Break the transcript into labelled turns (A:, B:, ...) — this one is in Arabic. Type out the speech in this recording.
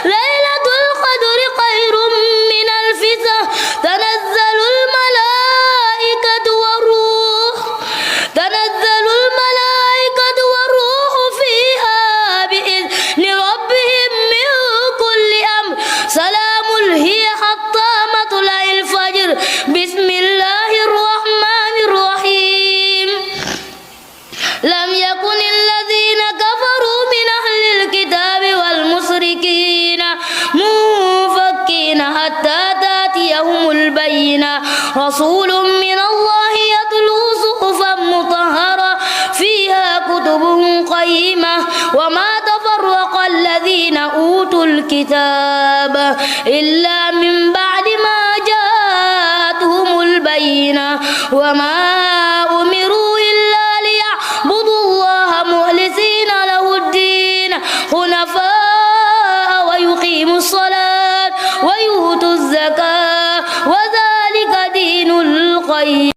A: ليلة القدر خير من ألف شهر تنزل الملائكة والروح فيها بإذن ربهم من كل أمر سلام هي حتى مطلع الفجر بسم الله الرحمن الرحيم لم يكن الذين كفروا من أهل الكتاب والمشركين منفكين حتى تأتيهم البينة رسول من الله يتلو صحفا مطهرة فيها كتب قيمة وما تفرق الذين أوتوا الكتاب إلا من بعد ما جاءتهم البينة وما أمروا إلا ليعبدوا الله مخلصين له الدين حنفاء ويقيموا الصلاة ويؤتوا الزكاة